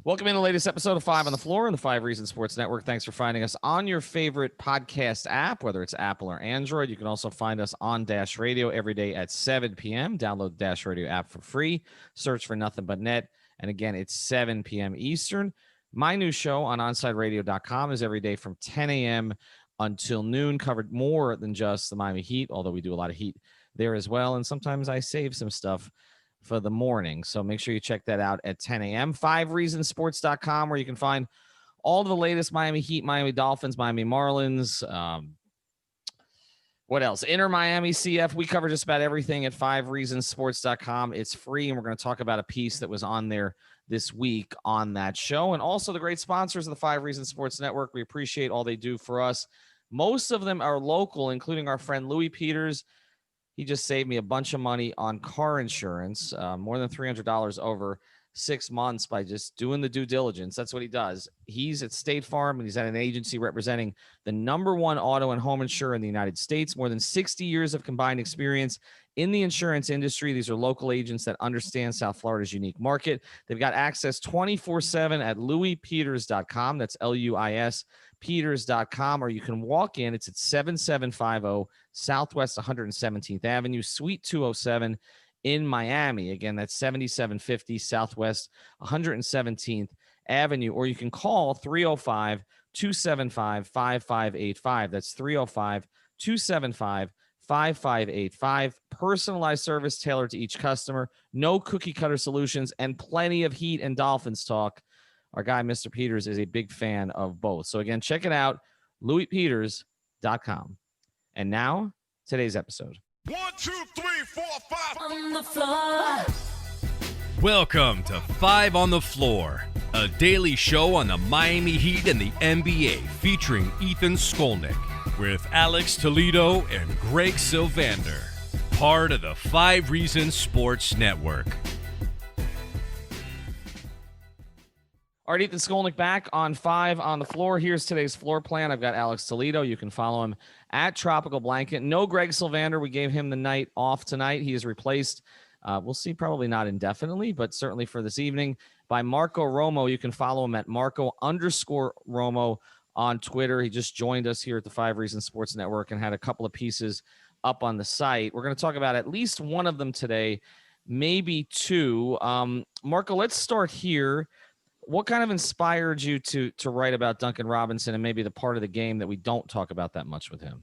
Welcome in the latest episode of Five on the Floor on the Five Reasons Sports Network. Thanks for finding us on your favorite podcast app, whether it's Apple or Android. You can also find us on Dash Radio every day at 7 p.m. Download the Dash Radio app for free. Search for Nothing But Net. And again, it's 7 p.m. Eastern. My new show on OnSideRadio.com is every day from 10 a.m. until noon, covered more than just the Miami Heat, although we do a lot of Heat there as well. And sometimes I save some stuff for the morning. So make sure you check that out at 10 a.m. 5reasonsports.com, where you can find all the latest Miami Heat, Miami Dolphins, Miami Marlins. What else? Inter Miami CF. We cover just about everything at 5reasonsports.com. It's free, and we're going to talk about a piece that was on there this week on that show. And also the great sponsors of the 5 Reasons Sports Network. We appreciate all they do for us. Most of them are local, including our friend Louis Peters. He just saved me a bunch of money on car insurance, more than $300 over 6 months by just doing the due diligence. That's what he does. He's at State Farm, and he's at an agency representing the number one auto and home insurer in the United States. More than 60 years of combined experience in the insurance industry. These are local agents that understand South Florida's unique market. They've got access 24/7 at louispeters.com. That's Luis Peters.com, or you can walk in. It's at 7750 Southwest 117th Avenue, Suite 207 in Miami. Again, that's 7750 Southwest 117th Avenue, or you can call 305-275-5585. That's 305-275-5585. Personalized service tailored to each customer. No cookie cutter solutions, and plenty of Heat and Dolphins talk. Our guy, Mr. Peters, is a big fan of both. So again, check it out, louispeters.com. And now, today's episode. 1, 2, 3, 4, 5 on the floor. Welcome to Five on the Floor, a daily show on the Miami Heat and the NBA, featuring Ethan Skolnick with Alex Toledo and Greg Sylvander, part of the 5 Reasons Sports Network. All right, Ethan Skolnick back on Five on the Floor. Here's today's floor plan. I've got Alex Toledo. You can follow him at Tropical Blanket. No Greg Sylvander. We gave him the night off tonight. He is replaced, we'll see, probably not indefinitely, but certainly for this evening, by Marco Romo. You can follow him at Marco_Romo on Twitter. He just joined us here at the 5 Reasons Sports Network and had a couple of pieces up on the site. We're going to talk about at least one of them today, maybe two. Marco, let's start here. What kind of inspired you to write about Duncan Robinson and maybe the part of the game that we don't talk about that much with him?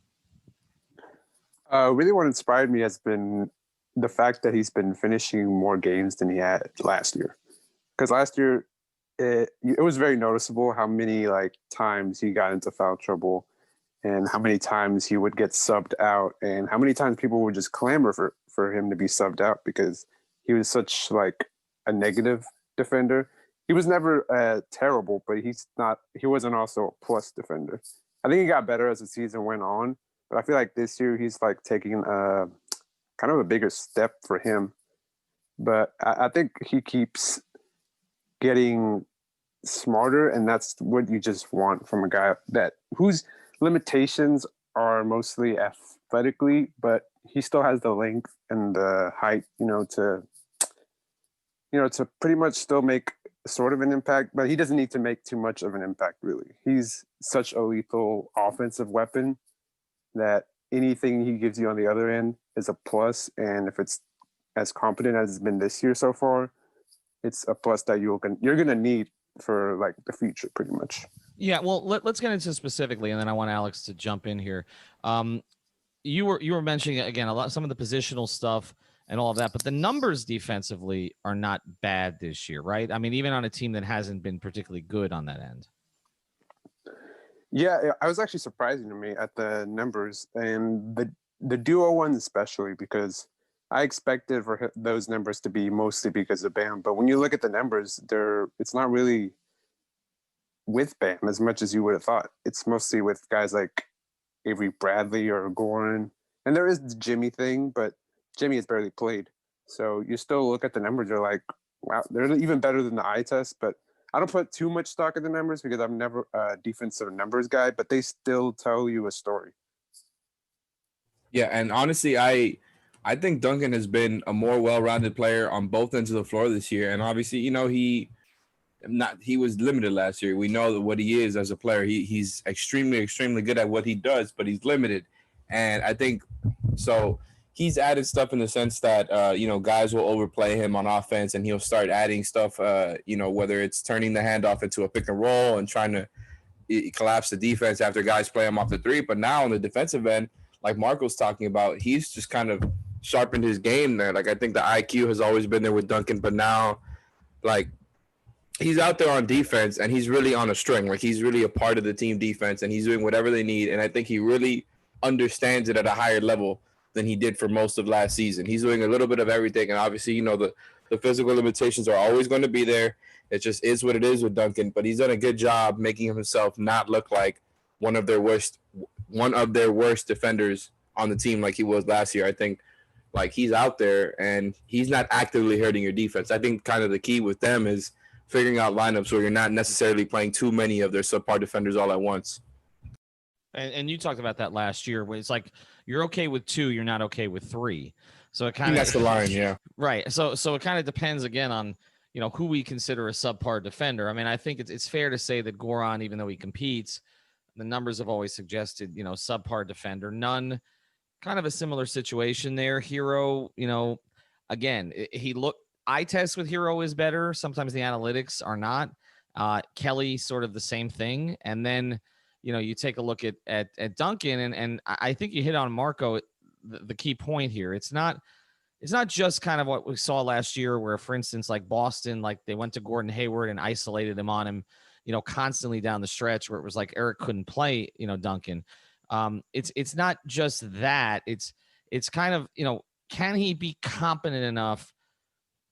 Really what inspired me has been the fact that he's been finishing more games than he had last year. Because last year, it was very noticeable how many times he got into foul trouble and how many times he would get subbed out and how many times people would just clamor for him to be subbed out because he was such a negative defender. He was never terrible, but he wasn't also a plus defender. I think he got better as the season went on, but I feel like this year he's taking kind of a bigger step for him. But I think he keeps getting smarter, and that's what you just want from a guy whose limitations are mostly athletically, but he still has the length and the height, to pretty much still make sort of an impact, but he doesn't need to make too much of an impact, really. He's such a lethal offensive weapon that anything he gives you on the other end is a plus, and if it's as competent as it's been this year so far, it's a plus that you're going to need for the future, pretty much. Yeah, well, let's get into specifically, and then I want Alex to jump in here. You were mentioning again some of the positional stuff and all of that, but the numbers defensively are not bad this year, right? I mean, even on a team that hasn't been particularly good on that end. Yeah, I was actually surprising to me at the numbers, and the duo one especially, because I expected for those numbers to be mostly because of Bam. But when you look at the numbers, it's not really with Bam as much as you would have thought. It's mostly with guys like Avery Bradley or Goran. And there is the Jimmy thing, but Jimmy has barely played. So you still look at the numbers, you're like, wow, they're even better than the eye test. But I don't put too much stock in the numbers because I'm never a defensive numbers guy, but they still tell you a story. Yeah, and honestly, I think Duncan has been a more well-rounded player on both ends of the floor this year. And obviously, he was limited last year. We know what he is as a player. He's extremely good at what he does, but he's limited. And I think so he's added stuff in the sense that guys will overplay him on offense, and he'll start adding stuff whether it's turning the handoff into a pick and roll and trying to collapse the defense after guys play him off the three. But now on the defensive end, like Marco's talking about, he's just kind of sharpened his game there. Like I think the IQ has always been there with Duncan, but now like he's out there on defense and he's really on a string. Like he's really a part of the team defense and he's doing whatever they need. And I think he really understands it at a higher level than he did for most of last season. He's doing a little bit of everything. And obviously, the physical limitations are always going to be there. It just is what it is with Duncan, but he's done a good job making himself not look like one of their worst defenders on the team like he was last year. I think like he's out there and he's not actively hurting your defense. I think kind of the key with them is figuring out lineups where you're not necessarily playing too many of their subpar defenders all at once. And you talked about that last year where it's like you're okay with 2, you're not okay with 3. So it kind of that's the line, yeah. Right. So it kind of depends again on who we consider a subpar defender. I mean, I think it's fair to say that Goran, even though he competes, the numbers have always suggested subpar defender. Nunn, kind of a similar situation there. Hero, again, eye test with Hero is better. Sometimes the analytics are not. Kelly, sort of the same thing. And then, you take a look at Duncan, and I think you hit on Marco, the key point here. It's not just kind of what we saw last year where, for instance, like Boston, like they went to Gordon Hayward and isolated him on him, constantly down the stretch where it was like Eric couldn't play, Duncan. It's not just that. It's kind of, can he be competent enough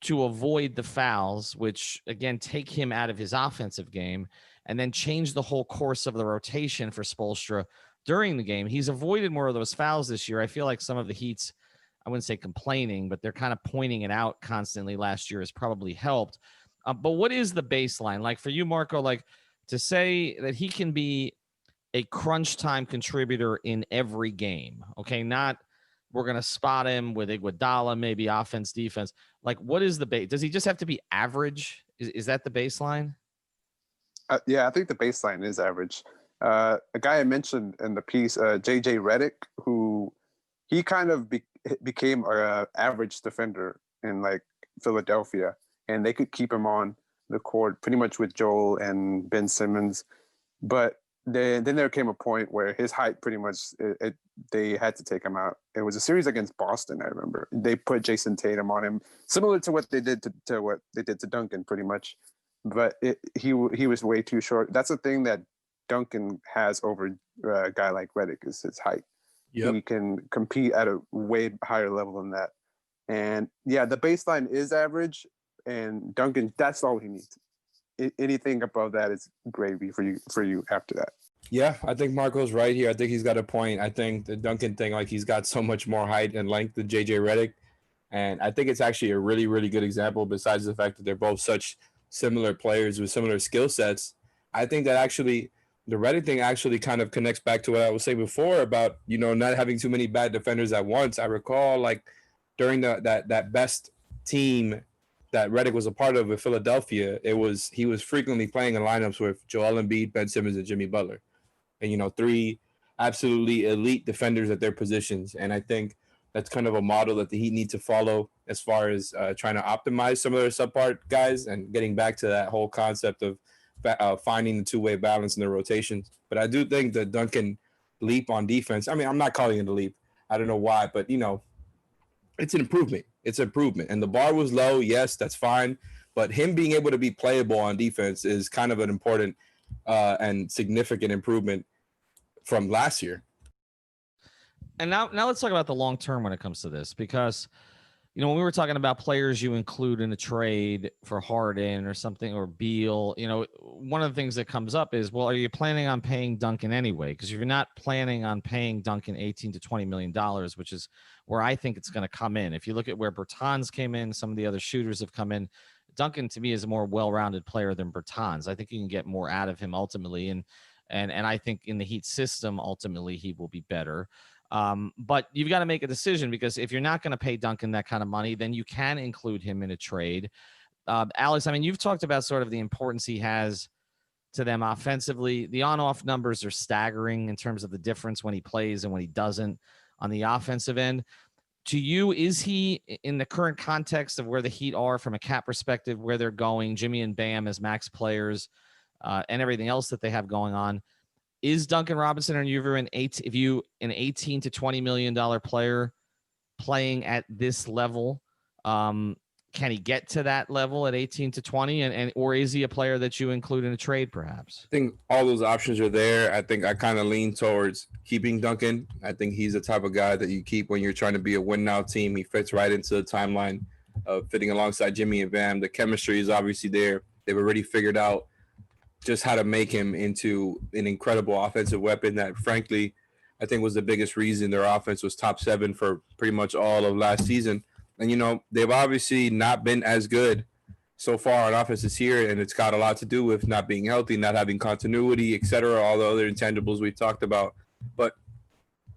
to avoid the fouls, which again, take him out of his offensive game and then change the whole course of the rotation for Spoelstra during the game. He's avoided more of those fouls this year. I feel like some of the Heat's, I wouldn't say complaining, but they're kind of pointing it out constantly last year has probably helped. But what is the baseline? Like for you, Marco, like to say that he can be a crunch time contributor in every game, okay? Not we're going to spot him with Iguodala, maybe offense, defense. Like what is the base? Does he just have to be average? Is that the baseline? Yeah, I think the baseline is average. A guy I mentioned in the piece, JJ Redick, who he kind of became an average defender in like Philadelphia, and they could keep him on the court pretty much with Joel and Ben Simmons. But then there came a point where his height pretty much, they had to take him out. It was a series against Boston, I remember. They put Jason Tatum on him, similar to what they did to what they did to Duncan pretty much. But he was way too short. That's the thing that Duncan has over a guy like Redick is his height. Yep. He can compete at a way higher level than that. And yeah, the baseline is average, and Duncan, that's all he needs. Anything above that is gravy for you after that. Yeah, I think Marco's right here. I think he's got a point. I think the Duncan thing, like he's got so much more height and length than JJ Redick. And I think it's actually a really, really good example besides the fact that they're both such similar players with similar skill sets. I think that actually the Redick thing actually kind of connects back to what I was saying before about, not having too many bad defenders at once. I recall like during that best team that Redick was a part of with Philadelphia, he was frequently playing in lineups with Joel Embiid, Ben Simmons, and Jimmy Butler. And, 3 absolutely elite defenders at their positions. And I think that's kind of a model that the Heat need to follow as far as trying to optimize some of their subpart guys and getting back to that whole concept of finding the two-way balance in the rotations. But I do think the Duncan leap on defense, I mean, I'm not calling it a leap. I don't know why, but, it's an improvement. It's an improvement. And the bar was low. Yes, that's fine. But him being able to be playable on defense is kind of an important and significant improvement from last year. And now let's talk about the long term when it comes to this, because, when we were talking about players you include in a trade for Harden or something, or Beal, one of the things that comes up is, well, are you planning on paying Duncan anyway? Because if you're not planning on paying Duncan $18 to $20 million, which is where I think it's going to come in. If you look at where Bertans came in, some of the other shooters have come in. Duncan, to me, is a more well-rounded player than Bertans. I think you can get more out of him ultimately. And I think in the Heat system, ultimately, he will be better. But you've got to make a decision, because if you're not going to pay Duncan that kind of money, then you can include him in a trade. Alex, I mean, you've talked about sort of the importance he has to them offensively. The on-off numbers are staggering in terms of the difference when he plays and when he doesn't on the offensive end. To you, is he, in the current context of where the Heat are from a cap perspective, where they're going, Jimmy and Bam as max players, and everything else that they have going on, is Duncan Robinson, or you an 18 to $20 million player playing at this level? Can he get to that level at 18 to 20, and or is he a player that you include in a trade, perhaps? I think all those options are there. I think I kind of lean towards keeping Duncan. I think he's the type of guy that you keep when you're trying to be a win-now team. He fits right into the timeline of fitting alongside Jimmy and Bam. The chemistry is obviously there. They've already figured out just how to make him into an incredible offensive weapon that, frankly, I think was the biggest reason their offense was top 7 for pretty much all of last season. And, you know, they've obviously not been as good so far on offense this year, and it's got a lot to do with not being healthy, not having continuity, et cetera, all the other intangibles we've talked about. But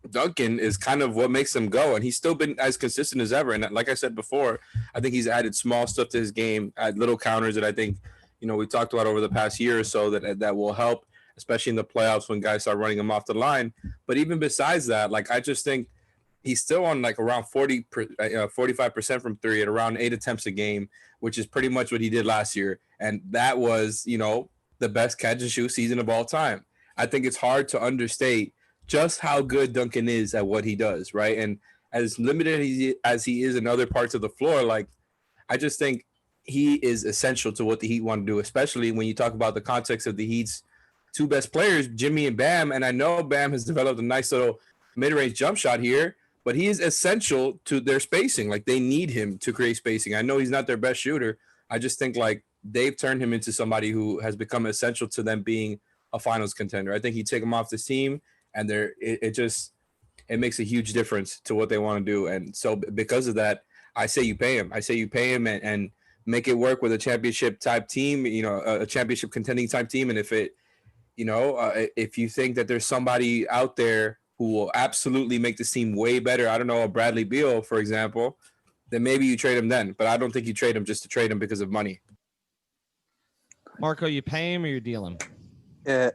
Duncan is kind of what makes them go, and he's still been as consistent as ever. And like I said before, I think he's added small stuff to his game, add little counters that I think, you know, we talked about over the past year or so that will help, especially in the playoffs when guys start running him off the line. But even besides that, like, I just think he's still on like around 45% from three at around 8 attempts a game, which is pretty much what he did last year. And that was, you know, the best catch and shoot season of all time. I think it's hard to understate just how good Duncan is at what he does, right? And as limited as he is in other parts of the floor, like, I just think he is essential to what the Heat want to do, especially when you talk about the context of the Heat's 2 best players, Jimmy and Bam. And I know Bam has developed a nice little mid-range jump shot here, but he is essential to their spacing. Like, they need him to create spacing. I know he's not their best shooter. I just think, like, they've turned him into somebody who has become essential to them being a finals contender. I think you take him off this team, and it makes a huge difference to what they want to do. And so because of that, I say you pay him. And make it work with a championship type team, you know, a championship contending type team. And if it, you know, if you think that there's somebody out there who will absolutely make this team way better, I don't know, a Bradley Beal, for example, then maybe you trade him then. But I don't think you trade him just to trade him because of money. Marco, you pay him or you deal him?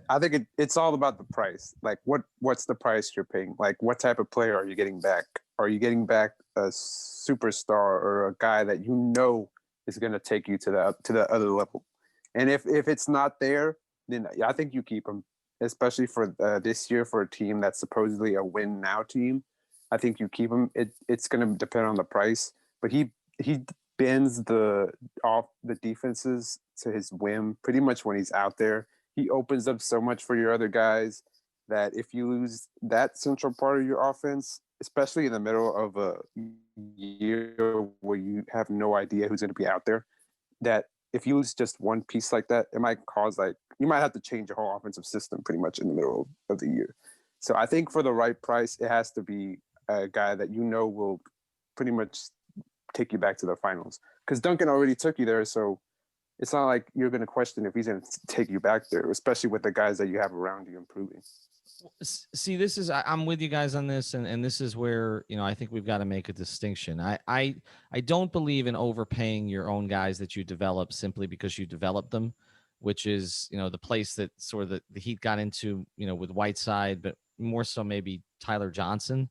I think it's all about the price. Like, what's the price you're paying? Like, what type of player are you getting back? Are you getting back a superstar or a guy that you know is going to take you to the other level? And if it's not there, then I think you keep him, especially for this year for a team that's supposedly a win now team. I think you keep him. It's going to depend on the price, but he bends the defenses to his whim pretty much when he's out there. He opens up so much for your other guys that if you lose that central part of your offense, especially in the middle of a year where you have no idea who's going to be out there, that if you lose just one piece like that, it might cause, like, you might have to change your whole offensive system pretty much in the middle of the year. So I think for the right price, it has to be a guy that you know will pretty much take you back to the finals. Because Duncan already took you there, so it's not like you're going to question if he's going to take you back there, especially with the guys that you have around you improving. See, I'm with you guys on this, and this is where, you know, I think we've got to make a distinction. I don't believe in overpaying your own guys that you develop simply because you develop them, which is, you know, the place that sort of the Heat got into, you know, with Whiteside, but more so maybe Tyler Johnson.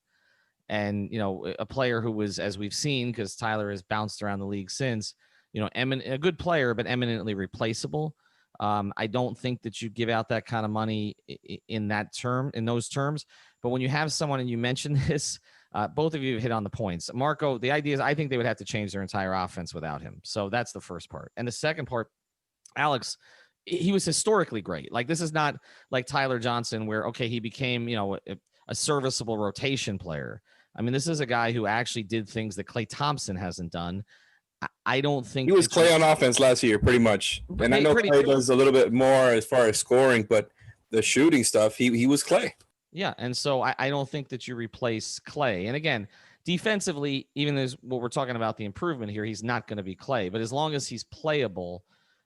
And, you know, a player who was, as we've seen, because Tyler has bounced around the league since, you know, a good player, but eminently replaceable. I don't think that you give out that kind of money in those terms. But when you have someone, and you mentioned this, both of you hit on the points. Marco, the idea is I think they would have to change their entire offense without him. So that's the first part. And the second part, Alex, he was historically great. Like, this is not like Tyler Johnson where, okay, he became, you know, a serviceable rotation player. I mean, this is a guy who actually did things that Klay Thompson hasn't done. I don't think he was Klay on offense last year, pretty much. And I know Klay does a little bit more as far as scoring, but the shooting stuff, he was Klay. Yeah, and so I don't think that you replace Klay. And again, defensively, even as what we're talking about the improvement here, he's not going to be Klay. But as long as he's playable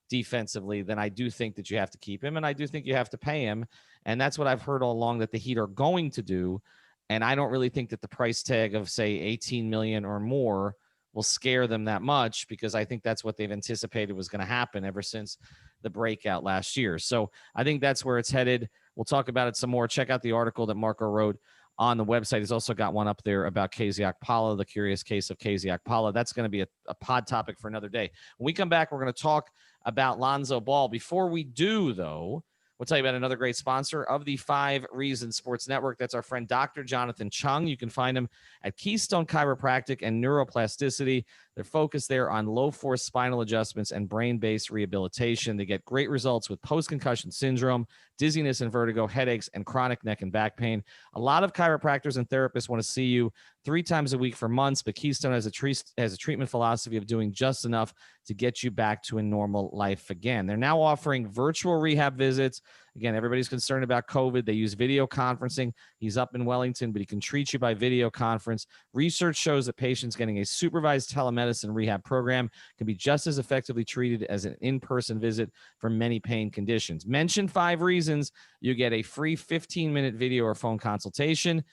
defensively, then I do think that you have to keep him, and I do think you have to pay him. And that's what I've heard all along that the Heat are going to do. And I don't really think that the price tag of, say, $18 million or more will scare them that much, because I think that's what they've anticipated was going to happen ever since the breakout last year. So I think that's where it's headed. We'll talk about it some more. Check out the article that Marco wrote on the website. He's also got one up there about Casey Okpala, the curious case of Casey Okpala. That's going to be a pod topic for another day. When we come back, we're going to talk about Lonzo Ball. Before we do, though, we'll tell you about another great sponsor of the 5 Reasons Sports Network. That's our friend Dr. Jonathan Chung. You can find him at Keystone Chiropractic and Neuroplasticity. They're focused there on low-force spinal adjustments and brain-based rehabilitation. They get great results with post-concussion syndrome, dizziness and vertigo, headaches, and chronic neck and back pain. A lot of chiropractors and therapists want to see you 3 times a week for months, but Keystone has a treatment philosophy of doing just enough to get you back to a normal life again. They're now offering virtual rehab visits. Again, everybody's concerned about COVID. They use video conferencing. He's up in Wellington, but he can treat you by video conference. Research shows that patients getting a supervised telemedicine rehab program can be just as effectively treated as an in-person visit for many pain conditions. Mention 5 Reasons. You get a free 15-minute video or phone consultation,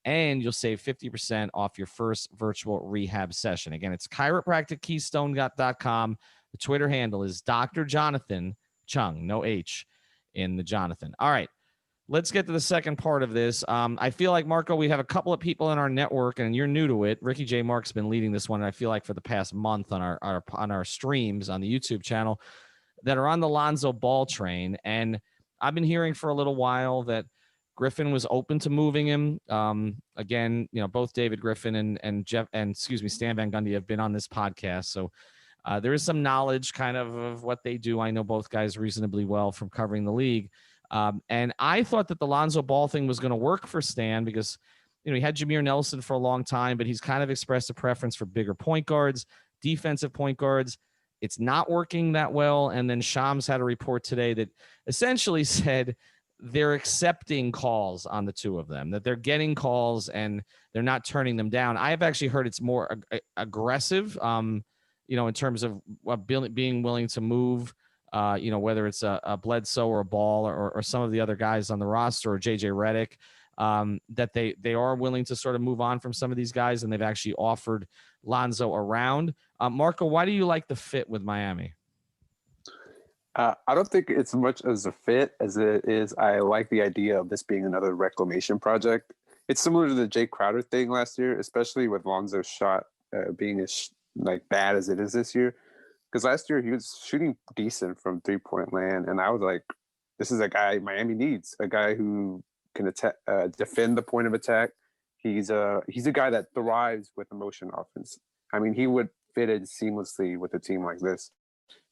and you'll save 50% off your first virtual rehab session. Again, it's chiropractickeystone.com. The Twitter handle is Dr. Jonathan Chung, no H in the Jonathan. All right, let's get to the second part of this. I feel like, Marco, we have a couple of people in our network, and you're new to it. Ricky J. Mark's been leading this one, and I feel like for the past month on our streams on the YouTube channel, that are on the Lonzo Ball train. And I've been hearing for a little while that Griffin was open to moving him. Again, both David Griffin and Stan Van Gundy have been on this podcast. So there is some knowledge kind of what they do. I know both guys reasonably well from covering the league. And I thought that the Lonzo Ball thing was going to work for Stan because, he had Jameer Nelson for a long time, but he's kind of expressed a preference for bigger point guards, defensive point guards. It's not working that well. And then Shams had a report today that essentially said they're accepting calls on the 2 of them, that they're getting calls and they're not turning them down. I have actually heard it's more aggressive, in terms of being willing to move, whether it's a Bledsoe or a Ball or some of the other guys on the roster or JJ Redick, that they are willing to sort of move on from some of these guys, and they've actually offered Lonzo around. Marco, why do you like the fit with Miami? I don't think it's much as a fit as it is. I like the idea of this being another reclamation project. It's similar to the Jay Crowder thing last year, especially with Lonzo's shot being as bad as it is this year. Because last year he was shooting decent from 3-point land, and I was like, "This is a guy Miami needs, a guy who can defend the point of attack. He's a guy that thrives with the motion offense. I mean, he would fit in seamlessly with a team like this."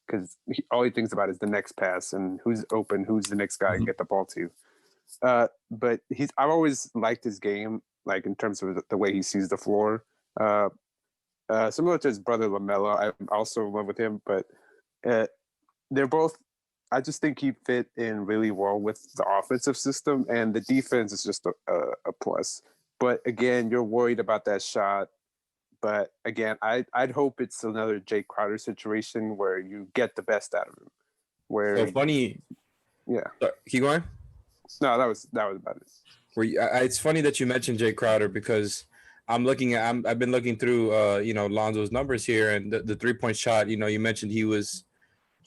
Because all he thinks about is the next pass and who's open, who's the next guy to get the ball to. But I've always liked his game, in terms of the way he sees the floor. Similar to his brother LaMelo, I also love with him. But they're both. I just think he fit in really well with the offensive system, and the defense is just a plus. But again, you're worried about that shot. But again, I'd hope it's another Jay Crowder situation where you get the best out of him. So funny. Yeah. Sorry, keep going. No, that was about it. It's funny that you mentioned Jay Crowder because I've been looking through Lonzo's numbers here, and the 3-point shot. You mentioned he was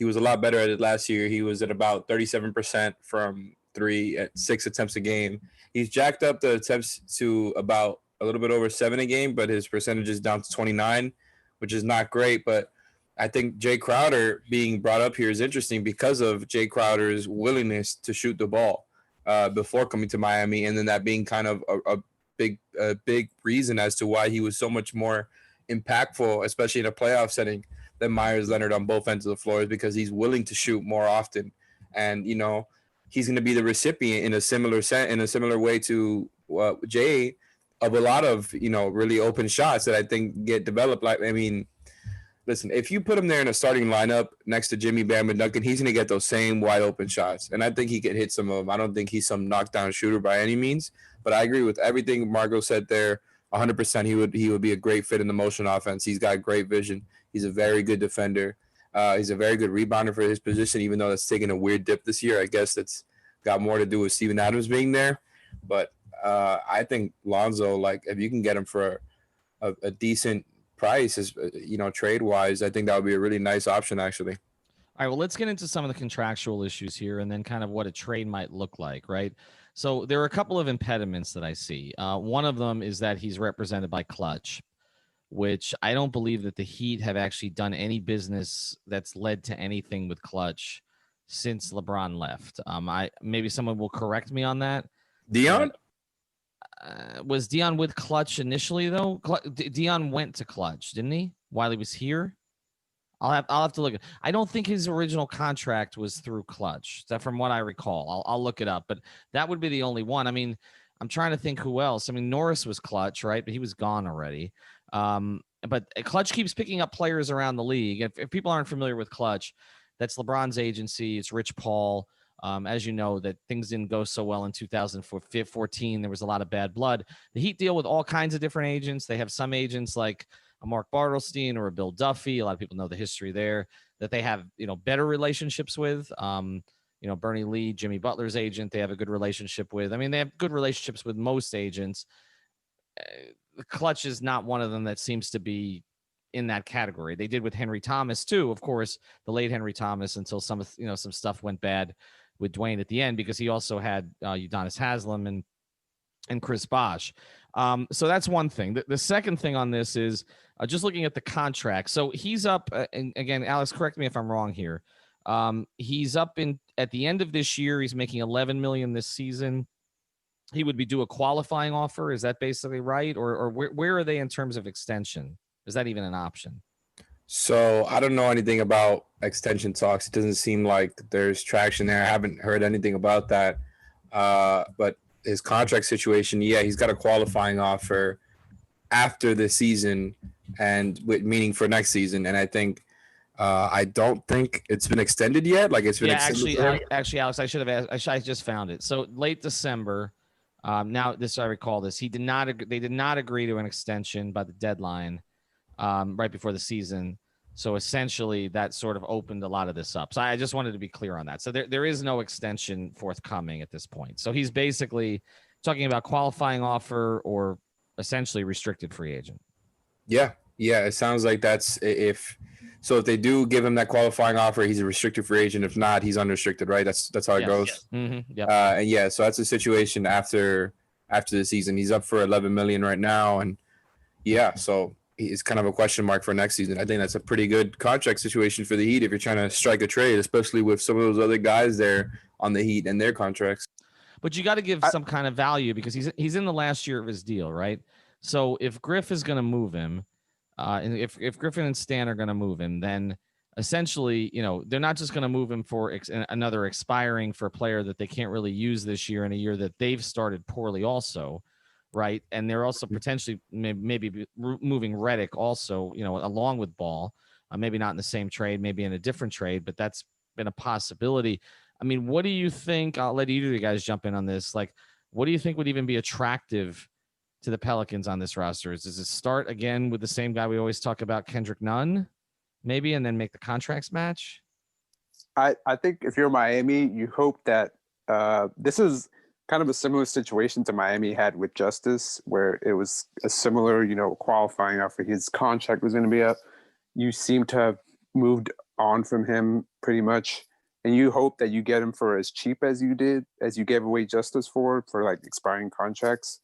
a lot better at it last year. He was at about 37% from 3 at 6 attempts a game. He's jacked up the attempts to about a little bit over 7 a game, but his percentage is down to 29, which is not great. But I think Jay Crowder being brought up here is interesting because of Jay Crowder's willingness to shoot the ball before coming to Miami, and then that being kind of a big reason as to why he was so much more impactful, especially in a playoff setting, than Myers Leonard on both ends of the floor, is because he's willing to shoot more often, and he's going to be the recipient in a similar way to Jay, of a lot of, really open shots that I think get developed. Listen, if you put him there in a starting lineup next to Jimmy, Bam, and Duncan, he's going to get those same wide open shots. And I think he could hit some of them. I don't think he's some knockdown shooter by any means, but I agree with everything Margo said there. 100% he would be a great fit in the motion offense. He's got great vision. He's a very good defender. He's a very good rebounder for his position, even though that's taken a weird dip this year. I guess that's got more to do with Steven Adams being there. But I think Lonzo, if you can get him for a decent price is, trade wise, I think that would be a really nice option actually. All right, well, let's get into some of the contractual issues here and then kind of what a trade might look like, right? So there are a couple of impediments that I see. One of them is that he's represented by Clutch, which I don't believe that the Heat have actually done any business that's led to anything with Clutch since LeBron left. Maybe someone will correct me on that. Dion? Was Dion with Clutch initially, though? Dion went to Clutch, didn't he, while he was here? I'll have to look. I don't think his original contract was through Clutch. That from what I recall. I'll look it up, but that would be the only one. I mean, I'm trying to think who else. I mean, Norris was Clutch, right? But he was gone already. But Clutch keeps picking up players around the league. If people aren't familiar with Clutch, that's LeBron's agency. It's Rich Paul. As you know, that things didn't go so well in 2014. There was a lot of bad blood. The Heat deal with all kinds of different agents. They have some agents like a Mark Bartelstein or a Bill Duffy. A lot of people know the history there that they have, better relationships with. Bernie Lee, Jimmy Butler's agent, they have a good relationship with. I mean, they have good relationships with most agents. The Clutch is not one of them that seems to be in that category. They did with Henry Thomas too, of course, the late Henry Thomas, until some stuff went bad with Dwayne at the end, because he also had Udonis Haslem and Chris Bosh. So that's one thing. The second thing on this is just looking at the contract. So he's up, and again, Alex, correct me if I'm wrong here. He's up at the end of this year. He's making $11 million this season. He would be due a qualifying offer. Is that basically right? Or where are they in terms of extension? Is that even an option? So I don't know anything about extension talks. It doesn't seem like there's traction there. I haven't heard anything about that. But his contract situation, he's got a qualifying offer after the season, and meaning for next season. And I think I don't think it's been extended yet. Like it's been extended. Actually, Alex, I should have asked. I just found it. So late December. Now I recall this. They did not agree to an extension by the deadline right before the season. So essentially that sort of opened a lot of this up. So I just wanted to be clear on that. So there is no extension forthcoming at this point. So he's basically talking about qualifying offer or essentially restricted free agent. Yeah. It sounds like that's if they do give him that qualifying offer, he's a restricted free agent. If not, he's unrestricted, right? That's how it goes. Mm-hmm. Yep. So that's the situation after the season. He's up for $11 million right now, and so it's kind of a question mark for next season. I think that's a pretty good contract situation for the Heat if you're trying to strike a trade, especially with some of those other guys there on the Heat and their contracts. But you got to give some kind of value because he's in the last year of his deal, right? So if Griff is going to move him, and if Griffin and Stan are going to move him, then essentially, they're not just going to move him for another expiring for a player that they can't really use this year in a year that they've started poorly also, right? And they're also potentially maybe moving Redick also, along with Ball, maybe not in the same trade, maybe in a different trade, but that's been a possibility. I mean, what do you think? I'll let either of you guys jump in on this. Like, what do you think would even be attractive to the Pelicans on this roster? Does it start again with the same guy we always talk about, Kendrick Nunn, maybe, and then make the contracts match? I think if you're Miami, you hope that this is kind of a similar situation to Miami had with Justice, where it was a similar, qualifying offer. His contract was going to be up. You seem to have moved on from him pretty much. And you hope that you get him for as cheap as you gave away Justice for like expiring contracts.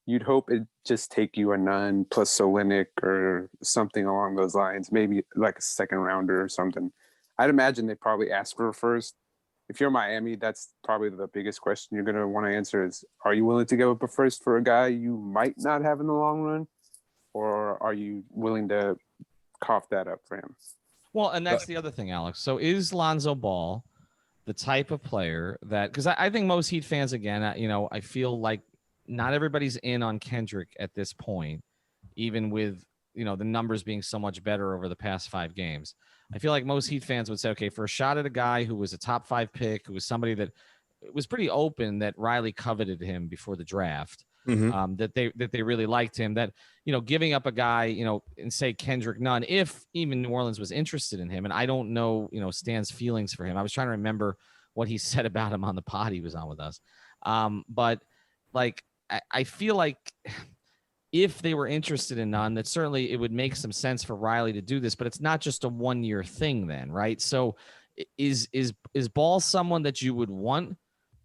You'd hope it just take you a Nunn plus Solinik or something along those lines, maybe like a second rounder or something. I'd imagine they probably ask for a first. If you're Miami, that's probably the biggest question you're going to want to answer is, are you willing to give up a first for a guy you might not have in the long run? Or are you willing to cough that up for him? Well, and that's the other thing, Alex. So is Lonzo Ball the type of player that, because I think most Heat fans, again, I feel like not everybody's in on Kendrick at this point, even with, the numbers being so much better over the past 5 games. I feel like most Heat fans would say, okay, for a shot at a guy who was a top 5 pick, who was somebody that was pretty open that Riley coveted him before the draft, that they really liked him, that, giving up a guy, and say Kendrick Nunn, if even New Orleans was interested in him. And I don't know, Stan's feelings for him. I was trying to remember what he said about him on the pod he was on with us. But like, I feel like if they were interested in none, that certainly it would make some sense for Riley to do this, but it's not just a 1-year thing then, right? So is Ball someone that you would want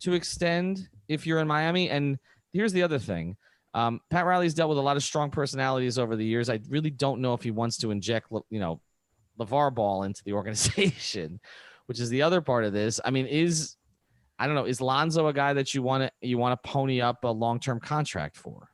to extend if you're in Miami? And here's the other thing. Pat Riley's dealt with a lot of strong personalities over the years. I really don't know if he wants to inject, LeVar Ball into the organization, which is the other part of this. I mean, is Lonzo a guy that you want to pony up a long-term contract for?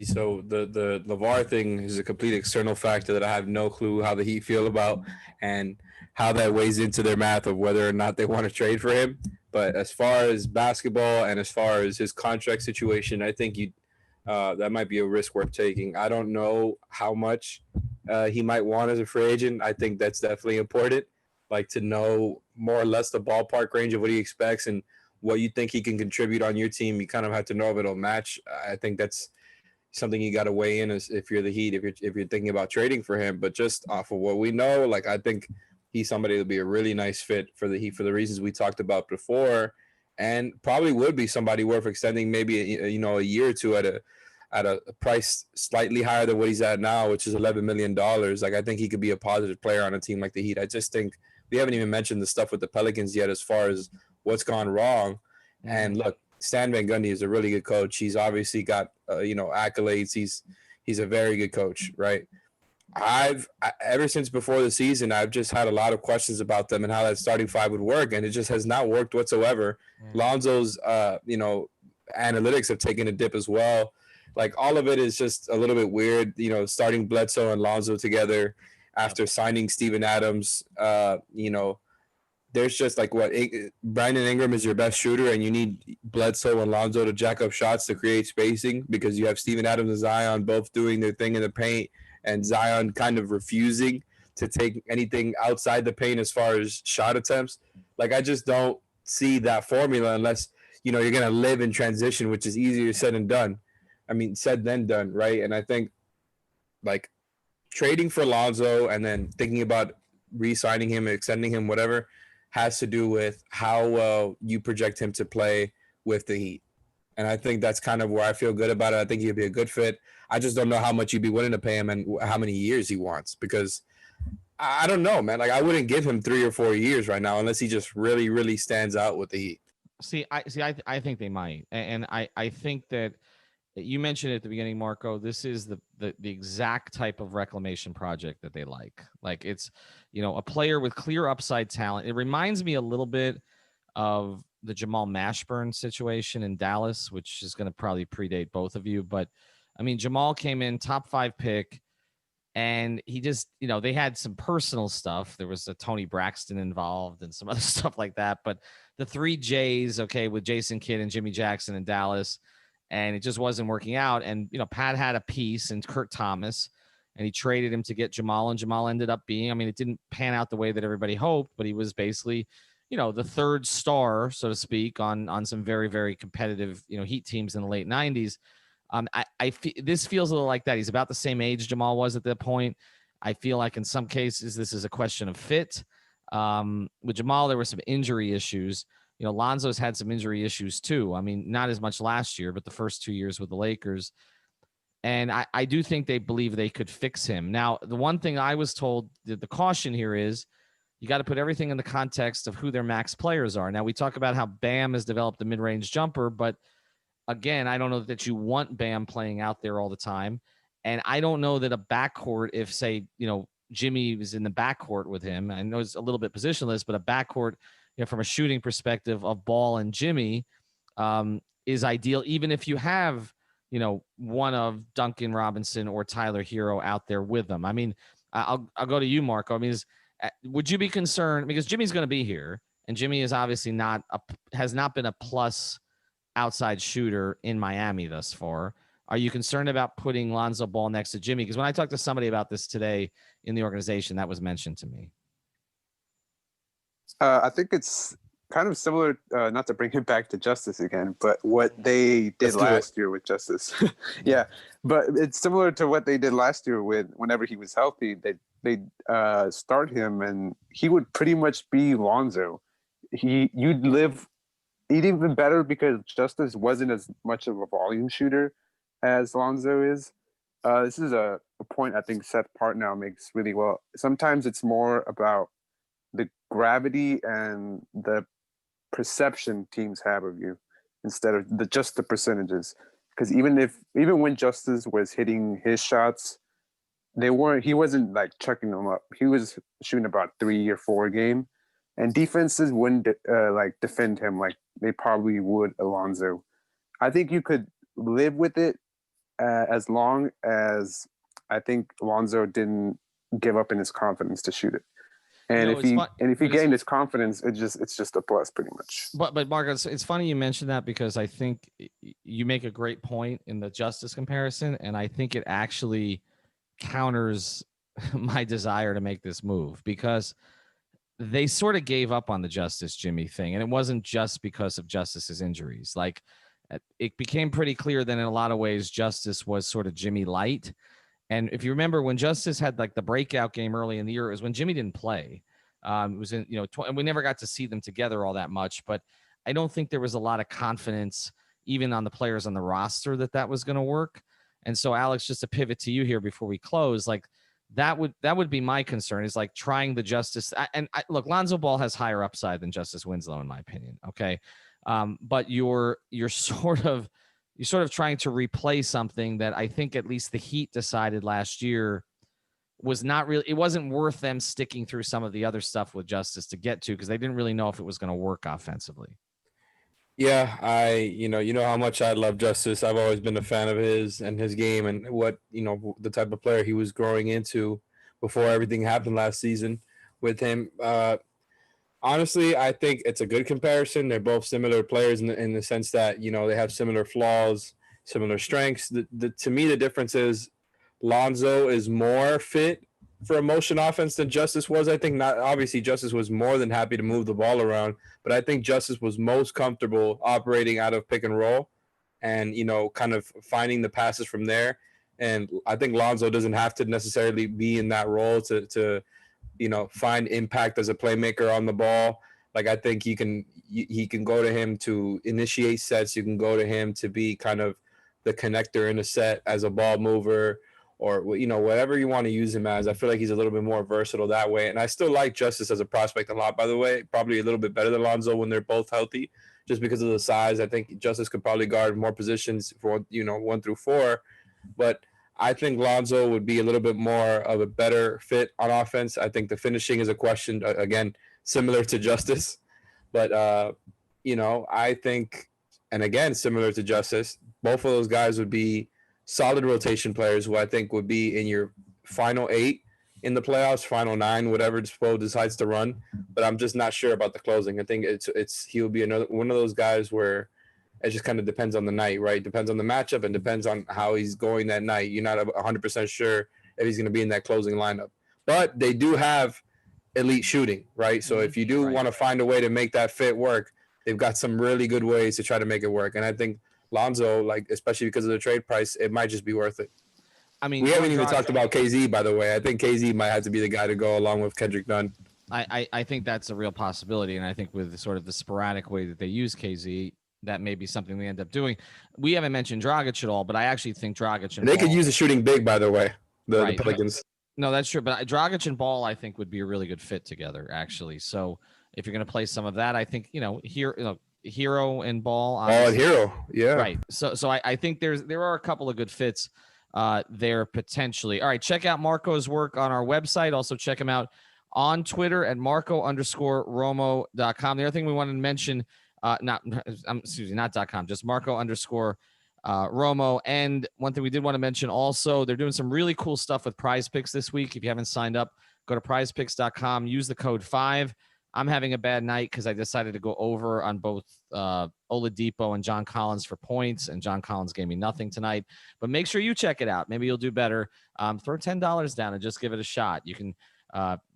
So the LeVar thing is a complete external factor that I have no clue how the Heat feel about and how that weighs into their math of whether or not they want to trade for him. But as far as basketball and as far as his contract situation, I think that might be a risk worth taking. I don't know how much he might want as a free agent. I think that's definitely important, like to know more or less the ballpark range of what he expects and what you think he can contribute on your team. You kind of have to know if it'll match. I think that's something you got to weigh in as if you're the Heat, if you're thinking about trading for him. But just off of what we know, like I think he's somebody that'll be a really nice fit for the Heat for the reasons we talked about before, and probably would be somebody worth extending maybe a year or two at a price slightly higher than what he's at now, which is $11 million. Like I think he could be a positive player on a team like the Heat. I just think we haven't even mentioned the stuff with the Pelicans yet as far as what's gone wrong. And look, Stan Van Gundy is a really good coach. He's obviously got accolades. He's a very good coach, right? Ever since before the season, I've just had a lot of questions about them and how that starting five would work, and it just has not worked whatsoever. Lonzo's analytics have taken a dip as well. Like all of it is just a little bit weird. Starting Bledsoe and Lonzo together after signing Steven Adams. There's just like Brandon Ingram is your best shooter, and you need Bledsoe and Lonzo to jack up shots to create spacing because you have Steven Adams and Zion both doing their thing in the paint, and Zion kind of refusing to take anything outside the paint as far as shot attempts. Like I just don't see that formula unless you're going to live in transition, which is easier said than done. I mean, said than done, right? And I think like trading for Lonzo and then thinking about re-signing him, extending him, whatever, has to do with how well you project him to play with the Heat. And I think that's kind of where I feel good about it. I think he'd be a good fit. I just don't know how much you'd be willing to pay him and how many years he wants, because I don't know, man. Like I wouldn't give him 3 or 4 years right now unless he just really, really stands out with the Heat. I think they might. And I think that you mentioned at the beginning, Marco, this is the exact type of reclamation project that they like. Like it's, a player with clear upside talent. It reminds me a little bit of the Jamal Mashburn situation in Dallas, which is going to probably predate both of you. But I mean, Jamal came in top 5 pick, and he just, they had some personal stuff. There was a Tony Braxton involved and some other stuff like that. But the 3 J's, with Jason Kidd and Jimmy Jackson in Dallas, and it just wasn't working out. And, Pat had a piece in Kurt Thomas, and he traded him to get Jamal, and Jamal ended up being, it didn't pan out the way that everybody hoped, but he was basically, the third star, so to speak, on some very, very competitive, Heat teams in the late 90s. This feels a little like that. He's about the same age Jamal was at that point. I feel like in some cases, this is a question of fit. With Jamal, there were some injury issues. Lonzo's had some injury issues too. Not as much last year, but the first 2 years with the Lakers. And I do think they believe they could fix him. Now, the one thing I was told, the caution here is you got to put everything in the context of who their max players are. Now, we talk about how Bam has developed a mid-range jumper, but again, I don't know that you want Bam playing out there all the time. And I don't know that a backcourt, if, say, Jimmy was in the backcourt with him, I know it's a little bit positionless, but a backcourt, from a shooting perspective of Ball and Jimmy is ideal, even if you have, one of Duncan Robinson or Tyler Hero out there with them. I'll go to you, Marco. Would you be concerned, because Jimmy's going to be here, and Jimmy is obviously has not been a plus outside shooter in Miami thus far. Are you concerned about putting Lonzo Ball next to Jimmy? Because when I talked to somebody about this today in the organization, that was mentioned to me. I think it's kind of similar, not to bring it back to Justice again, but what they did last year with Justice. Yeah, but it's similar to what they did last year whenever he was healthy. They start him, and he would pretty much be Lonzo. He'd even better because Justice wasn't as much of a volume shooter. as Lonzo is. This is a point I think Seth Partnow makes really well. Sometimes it's more about the gravity and the perception teams have of you instead of just the percentages. Because even when Justice was hitting his shots, he wasn't like chucking them up. He was shooting about 3 or 4 a game, and defenses wouldn't like defend him like they probably would Alonzo. I think you could live with it as long as I think Lonzo didn't give up in his confidence to shoot it. And if he gained his confidence, it's just a plus pretty much. But Marcus, it's funny you mentioned that because I think you make a great point in the Justice comparison, and I think it actually counters my desire to make this move because they sort of gave up on the Justice Jimmy thing, and it wasn't just because of Justice's injuries. Like it became pretty clear that in a lot of ways Justice was sort of Jimmy light. And if you remember when Justice had like the breakout game early in the year, it was when Jimmy didn't play. It was in, and we never got to see them together all that much, but I don't think there was a lot of confidence even on the players on the roster that was going to work. And so Alex, just to pivot to you here before we close, like that would be my concern is like trying the Justice. Look, Lonzo Ball has higher upside than Justice Winslow, in my opinion. Okay. But you're sort of trying to replay something that I think at least the Heat decided last year was not really, it wasn't worth them sticking through some of the other stuff with Justice to get to, because they didn't really know if it was going to work offensively. Yeah, you know how much I love Justice. I've always been a fan of his and his game and what, the type of player he was growing into before everything happened last season with him. Honestly, I think it's a good comparison. They're both similar players in the sense that, they have similar flaws, similar strengths. To me, the difference is Lonzo is more fit for a motion offense than Justice was. I think not. Obviously, Justice was more than happy to move the ball around, but I think Justice was most comfortable operating out of pick and roll and, kind of finding the passes from there. And I think Lonzo doesn't have to necessarily be in that role to find impact as a playmaker on the ball. Like I think he can go to him to initiate sets. You can go to him to be kind of the connector in a set as a ball mover or, whatever you want to use him as. I feel like he's a little bit more versatile that way. And I still like Justice as a prospect a lot, by the way, probably a little bit better than Lonzo when they're both healthy, just because of the size. I think Justice could probably guard more positions for, 1 through 4, but I think Lonzo would be a little bit more of a better fit on offense. I think the finishing is a question, again, similar to Justice. But, I think, and again, similar to Justice, both of those guys would be solid rotation players who I think would be in your final 8 in the playoffs, final 9, whatever Spo decides to run. But I'm just not sure about the closing. I think he'll be one of those guys where it just kind of depends on the night, right? Depends on the matchup and depends on how he's going that night. You're not 100% sure if he's going to be in that closing lineup. But they do have elite shooting, right? So if you do want to find a way to make that fit work, they've got some really good ways to try to make it work. And I think Lonzo, especially because of the trade price, it might just be worth it. I mean, we haven't even talked about KZ, by the way. I think KZ might have to be the guy to go along with Kendrick Nunn. I think that's a real possibility. And I think with sort of the sporadic way that they use KZ, that may be something they end up doing. We haven't mentioned Dragic at all, but I actually think Dragic and they could use a shooting big, by the way, the Pelicans. No, that's true. But Dragic and Ball, I think, would be a really good fit together, actually. So if you're going to play some of that, I think, Hero and Ball. Ball and Hero, yeah. Right. So I think there are a couple of good fits there potentially. All right, check out Marco's work on our website. Also check him out on Twitter at Marco_Romo.com. The other thing we wanted to mention, not .com, just Marco_Romo. And one thing we did want to mention also, they're doing some really cool stuff with Prize Picks this week. If you haven't signed up, go to prizepicks.com, use the code 5. I'm having a bad night because I decided to go over on both Oladipo and John Collins for points, and John Collins gave me nothing tonight. But make sure you check it out. Maybe you'll do better. Throw $10 down and just give it a shot. You can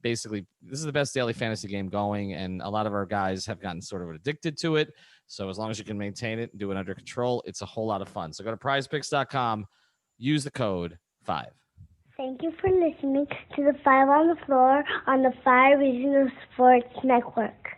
basically, this is the best daily fantasy game going, and a lot of our guys have gotten sort of addicted to it. So as long as you can maintain it and do it under control, it's a whole lot of fun. So go to prizepicks.com, use the code 5. Thank you for listening to the 5 on the Floor on the 5 Regional Sports Network.